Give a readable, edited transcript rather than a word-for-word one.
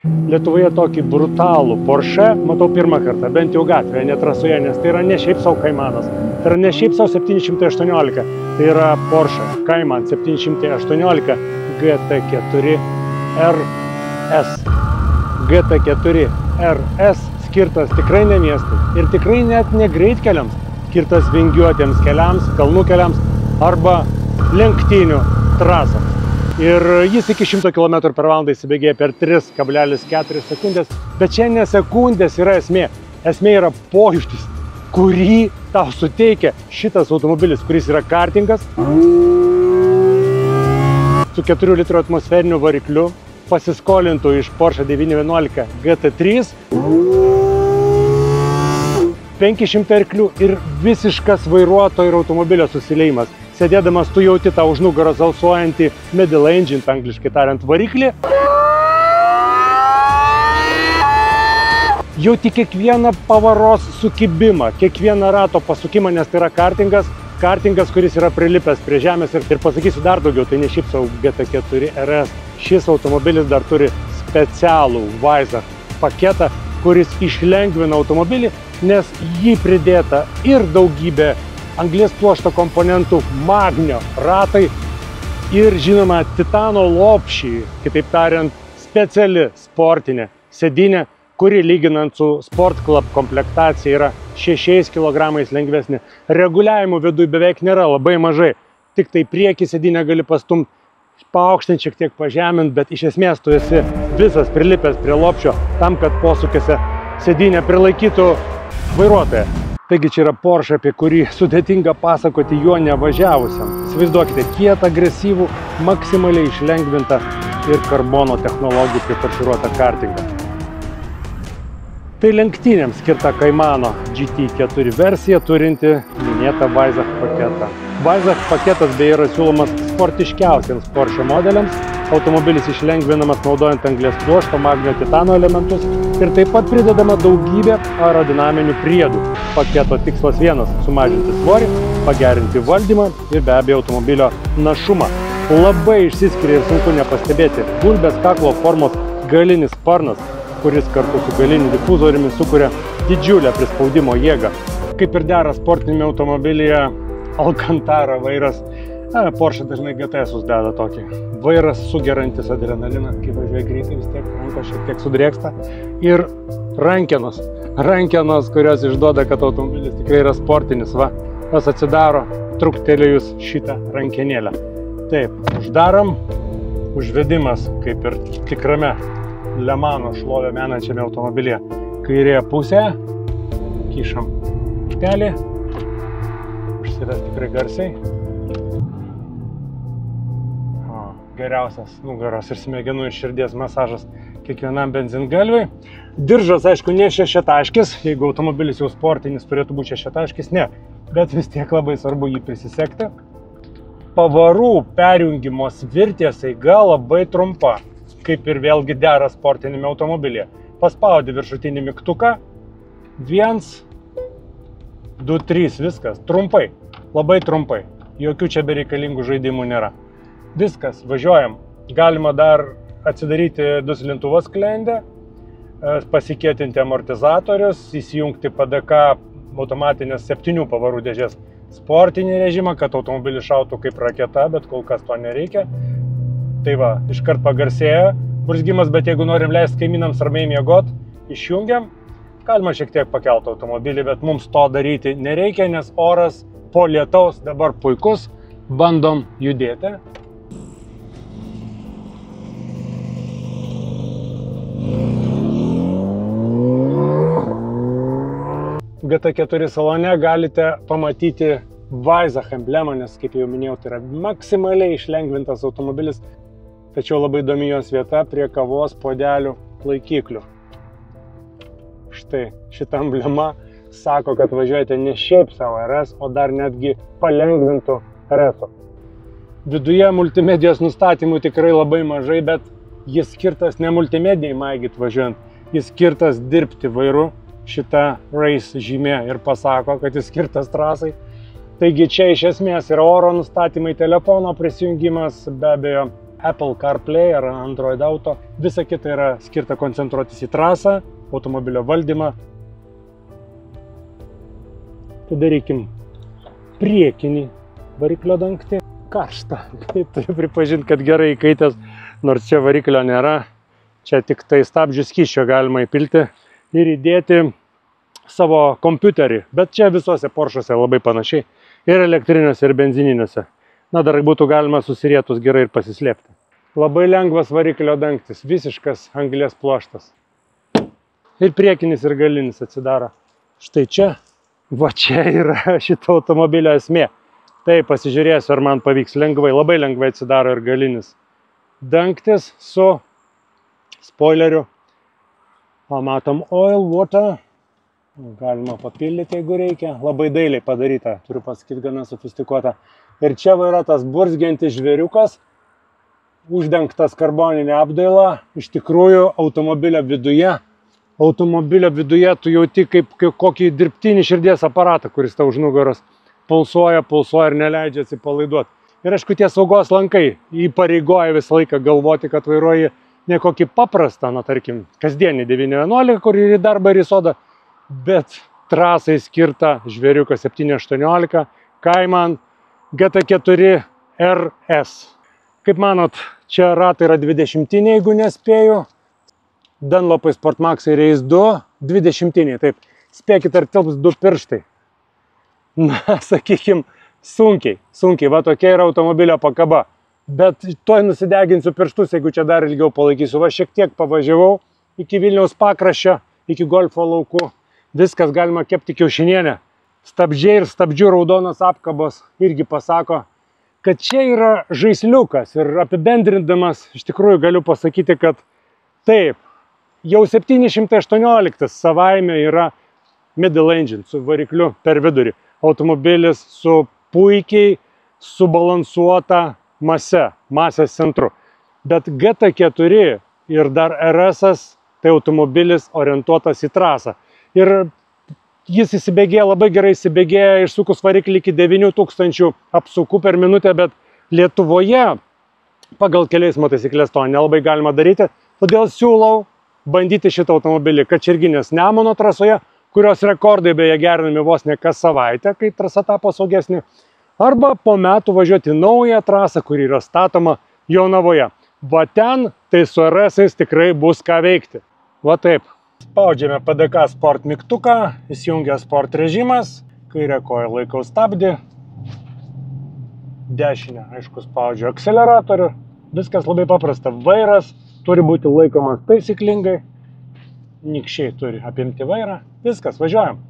Lietuvoje tokį brutalų Porsche matau pirmą kartą, bent jau gatvėje, ne trasoje, nes tai yra ne šiaip savo Caymanas. Tai yra ne šiaip savo 718, tai yra Porsche Cayman 718 GT4 RS. GT4 RS skirtas tikrai ne miestui ir tikrai net ne greitkeliams, skirtas vingiuotiems keliams, kalnų keliams arba lenktynių trasoms. Ir jis iki 100 km/h įsibėgėja per 3,4 sekundės, bet čia ne sekundės yra esmė. Esmė yra pojūtis, kurį tau suteikia šitas automobilis, kuris yra kartingas su 4 litrų atmosferiniu varikliu, pasiskolintų iš Porsche 911 GT3, 500 arklių ir visiškas vairuotojo ir automobilio susiliejimas. Sėdėdamas tu jauti tą už nugaros alsuojantį middle engine, angliškai tariant, variklį. Jauti kiekvieną pavaros sukibimą, kiekvieną rato pasukimą, nes tai yra kartingas. Kartingas, kuris yra prilipęs prie žemės ir pasakysiu dar daugiau, tai ne šiaip savo GT4 RS. Šis automobilis dar turi specialų Weissach paketą, kuris išlengvina automobilį, nes jį pridėta ir daugybė anglies pluošto komponentų, magnio ratai ir, žinoma, titano lopšį, kitaip tariant, speciali sportinė sėdynė, kuri lyginant su Sport Club komplektacija yra 6 kg lengvesnė. Reguliavimų viduj beveik nėra, labai mažai. Tik tai priekį sėdynę gali pastumti, paaukštinti, šiek tiek pažeminti, bet iš esmės tu esi visas prilipęs prie lopšio tam, kad posūkiuose sėdynę prilaikytų vairuotoją. Taigi čia yra Porsche, apie kurį sudėtinga pasakoti juo nevažiavusiam. Įsivaizduokite, kietą, agresyvų, maksimaliai išlengvintą ir karbono technologijų prifarširuotą kartingą. Tai lenktynėms skirta Caymano GT4 versija, turinti minėtą Weissach paketą. Weissach paketas beje yra siūlomas sportiškiausiems Porsche modeliams. Automobilis išlengvinamas naudojant anglies pluošto, magnio, titano elementus ir taip pat pridedama daugybė aerodinaminių priedų. Paketo tikslas vienas – sumažinti svorį, pagerinti valdymą ir be abejo automobilio našumą. Labai išsiskiria ir sunku nepastebėti gulbės kaklo formos galinis sparnas, kuris kartu su galiniu difuzoriumi sukuria didžiulę prispaudimo jėgą. Kaip ir dera sportinėme automobilyje, Alcantara vairas. Porsche dažnai GTS-us deda tokį. Vairas sugerantis adrenaliną, kai važiuoja greitai, vis tiek rankos šiek tiek sudrėksta. Ir rankenos, kurios išduoda, kad automobilis tikrai yra sportinis. Va, jos atsidaro truktelėjus šitą rankenėlę. Taip, uždarom. Užvedimas, kaip ir tikrame Le Mano šlovę menančiame automobilyje. Kairėje pusėje kišam pelį. Užsives tikrai garsiai. Geriausias nugaros ir smegenų ir širdies masažas kiekvienam benzingalviui. Diržas, aišku, ne šešiataškis, jeigu automobilis jau sportinis turėtų būti šešiataškis, ne, bet vis tiek labai svarbu jį prisisekti. Pavarų perjungimo svirties eiga labai trumpa, kaip ir vėlgi dera sportinėme automobilyje. Paspaudi viršutinį mygtuką, 1, 2, 3, viskas, trumpai, labai trumpai, jokių čia bereikalingų žaidimų nėra. Viskas, važiuojam. Galima dar atsidaryti duslintuvą sklendę, pasikėtinti amortizatorius, įsijungti PDK automatinės 7 pavarų dėžės sportinį režimą, kad automobilis šautų kaip raketa, bet kol kas to nereikia. Tai va, iškart pagarsėja burzgimas, bet jeigu norim leisti kaimynams ramiai miegot, išjungiam. Galima šiek tiek pakelti automobilį, bet mums to daryti nereikia, nes oras po lietaus dabar puikus. Bandom judėti. GT4 salone galite pamatyti Weissach emblemą, nes, kaip jau minėjau, tai yra maksimaliai išlengvintas automobilis, tačiau labai įdomi jos vieta prie kavos puodelių laikiklių. Štai šita emblema sako, kad važiuojate ne šiaip savo RS, o dar netgi palengvintų RS-o. Viduje multimedijos nustatymų tikrai labai mažai, bet jis skirtas ne multimedijai maigyti važiuojant, jis skirtas dirbti vairu. Šita race žymė ir pasako, kad jis skirtas trasai. Taigi čia iš esmės yra oro nustatymai, telefono prisijungimas, be abejo Apple CarPlay ar Android Auto. Visa kita yra skirta koncentruotis į trasą, automobilio valdymą. Padarykim priekinį variklio dangtį. Karšta. Turiu pripažinti, kad gerai įkaitęs, nors čia variklio nėra. Čia tik tai stabdžių skysčio galima įpilti ir įdėti savo kompiuterį. Bet čia visose Porsche'uose labai panašiai. Ir elektriniuose, ir benzininiuose. Na, dar būtų galima susirietus gerai ir pasislėpti. Labai lengvas variklio dangtis. Visiškas anglies pluoštas. Ir priekinis, ir galinis atsidaro. Štai čia. Va čia yra šito automobilio esmė. Tai pasižiūrėsiu, ar man pavyks lengvai. Labai lengvai atsidaro ir galinis dangtis su spoileriu. O matom oil, water. Galima papildyti, jeigu reikia. Labai dailiai padaryta, turiu pasakyti, gana sofistikuota. Ir čia yra tas burzgiantis žvėriukas, uždengtas karboninė apdaila. Iš tikrųjų, automobilio viduje tu jauti kaip kokį dirbtinį širdies aparatą, kuris tau už nugaros pulsuoja ir neleidžia atsipalaiduoti. Ir aišku, tie saugos lankai įpareigoja visą laiką galvoti, kad vairuoji ne kokį paprastą, na tarkim, kasdienį 911, kur ir į darbą, ir į sodą, bet trasai skirta žvėriuko 718 Cayman GT4 RS. Kaip manot, čia ratai yra 20-tiniai, jeigu nespėju. Dunlopai Sportmaxai Race 2, 20-tiniai, taip. Spėkit, ar tilps 2 pirštai. Na, sakykim, sunkiai. Va tokia yra automobilio pakaba. Bet tuoj nusideginsiu pirštus, jeigu čia dar ilgiau palaikysiu. Va šiek tiek pavažiavau iki Vilniaus pakraščio, iki golfo laukų. Viskas galima kepti kiaušinienę. Stabdžiai ir stabdžių raudonas apkabos irgi pasako, kad čia yra žaisliukas. Ir apibendrindamas, iš tikrųjų galiu pasakyti, kad taip, jau 718 savaime yra middle engine su varikliu per vidurį. Automobilis su puikiai subalansuota masės centru. Bet GT4 ir dar RS tai automobilis orientuotas į trasą. Ir jis įsibėgėja, labai gerai įsibėgėja, išsukus variklį iki 9000 apsukų per minutę, bet Lietuvoje pagal kelių eismo taisyklės to nelabai galima daryti. Todėl siūlau bandyti šitą automobilį Kačerginės Nemuno trasoje, kurios rekordai beje gerinami vos ne kas savaitę, kai trasa tapo saugesnė. Arba po metų važiuoti naują trasą, kuri yra statoma Jonavoje. Va ten, tai su RS-ais tikrai bus ką veikti. Va taip. Spaudžiame PDK Sport mygtuką, įsijungia Sport režimas, kairę koją laikau stabdį, dešinę, aišku, spaudžiu akceleratorių. Viskas labai paprasta. Vairas turi būti laikomas taisyklingai, nykščiai turi apimti vairą. Viskas, važiuojam.